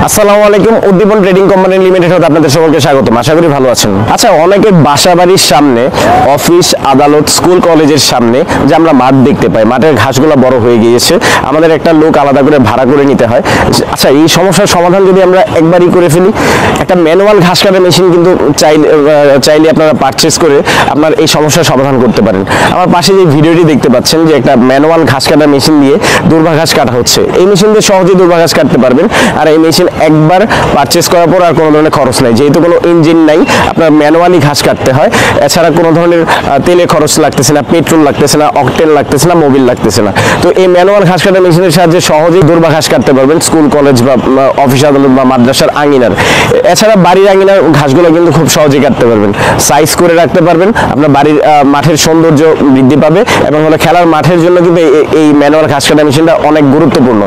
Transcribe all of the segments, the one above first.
আসসালামু আলাইকুম। উদ্দীপন trading company limited হতে আপনাদের সকলকে স্বাগতম। আশা করি ভালো আছেন। আচ্ছা, অনেকে বাসাবাড়ির সামনে, অফিস, আদালত, স্কুল, কলেজের সামনে যে আমরা মাঠ দেখতে পাই, মাঠের ঘাসগুলো বড় হয়ে গিয়েছে, আমাদের একটা লোক আলাদা করে ভাড়া করে নিতে হয়। আচ্ছা, এই সমস্যার সমাধান যদি আমরা একবারই করে ফেলি, একটা ম্যানুয়াল ঘাস কাটা মেশিন কিন্তু চাইলে আপনারা পারচেস করে আপনার এই সমস্যার সমাধান করতে পারেন। আমার পাশে যে ভিডিওটি দেখতে পাচ্ছেন যে একটা ম্যানুয়াল ঘাস কাটা মেশিন দিয়ে দুর্বা ঘাস কাটা হচ্ছে। এই মেশিন দিয়ে সহজেই দুর্বা ঘাস কাটতে পারবেন। আর এই মেশিন একবার পারচেস করার পর আর কোনো ধরনের খরচ নাই, যেহেতু কোনো ইঞ্জিন নাই, আপনার ম্যানুয়ালি ঘাস কাটতে হয়। এছাড়া কোনো ধরনের তেলে খরচ লাগতেছে না, পেট্রোল লাগতেছে না, অকটেন লাগতেছে না, মোবিল লাগতেছে না। তো এই ম্যানুয়াল ঘাস কাটা মেশিনের সাহায্যে সহজেই দুর্বা ঘাস কাটতে পারবেন স্কুল, কলেজ বা অফিস, আদালত বা মাদ্রাসার আঙিনার। এছাড়া বাড়ির আঙিনার ঘাসগুলো কিন্তু খুব সহজেই কাটতে পারবেন, সাইজ করে রাখতে পারবেন। আপনার বাড়ির মাঠের সৌন্দর্য বৃদ্ধি পাবে এবং হলো খেলার মাঠের জন্য কিন্তু এই ম্যানুয়াল ঘাস কাটা মেশিনটা অনেক গুরুত্বপূর্ণ।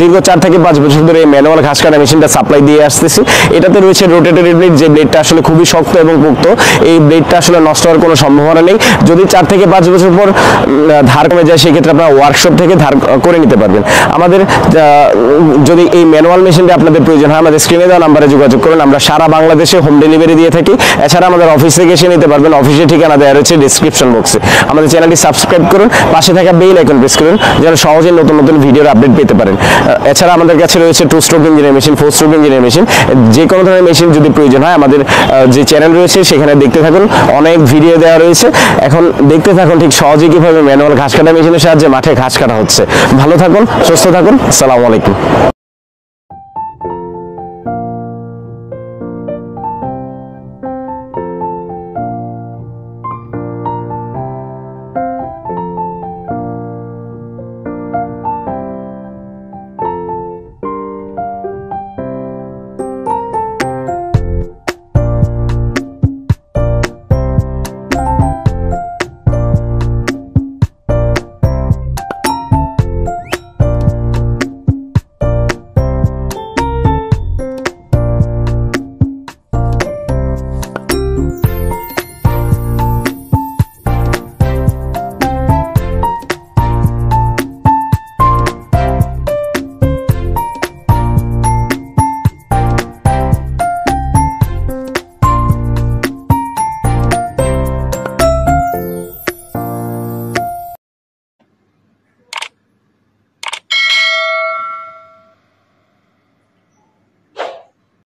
দীর্ঘ 4 থেকে 5 বছর ধরে এই ম্যানুয়াল ঘাস কাটা মেশিনটা সাপ্লাই দিয়ে আসতেছি। এটাতে রয়েছে রোটেটরি ব্লেড, যে ব্লেডটা আসলে খুবই শক্ত এবং পোক্ত। এই ব্লেডটা আসলে নষ্ট হওয়ার কোনো সম্ভাবনা নেই। যদি 4 থেকে 5 বছর পর ধার কমে যায়, সেক্ষেত্রে আপনারা ওয়ার্কশপ থেকে ধার করে নিতে পারবেন। আমাদের যদি এই ম্যানুয়াল মেশিনটা আপনাদের প্রয়োজন হয়, আমাদের স্ক্রিনে দেওয়া নাম্বারে যোগাযোগ করুন। আমরা সারা বাংলাদেশে হোম ডেলিভারি দিয়ে থাকি। এছাড়া আমাদের অফিস থেকে এসে নিতে পারবেন। অফিসের ঠিকানা দেওয়া রয়েছে ডিসক্রিপশন বক্সে। আমাদের চ্যানেলটি সাবস্ক্রাইব করুন, পাশে থাকা বেল আইকন প্রেস করুন, যেন সহজেই নতুন নতুন ভিডিওর আপডেট পেতে পারেন। এছাড়া আমাদের কাছে রয়েছে 2 স্ট্রোক ইঞ্জিনের মেশিন, 4 স্ট্রোক ইঞ্জিনের মেশিন। যে কোনো ধরনের মেশিন যদি প্রয়োজন হয়, আমাদের যে চ্যানেল রয়েছে সেখানে দেখতে থাকুন, অনেক ভিডিও দেওয়া রয়েছে। এখন দেখতে থাকুন ঠিক সহজে কিভাবে ম্যানুয়াল ঘাস কাটা মেশিনের সাহায্যে মাঠে ঘাস কাটা হচ্ছে। ভালো থাকুন, সুস্থ থাকুন। আসসালামু আলাইকুম।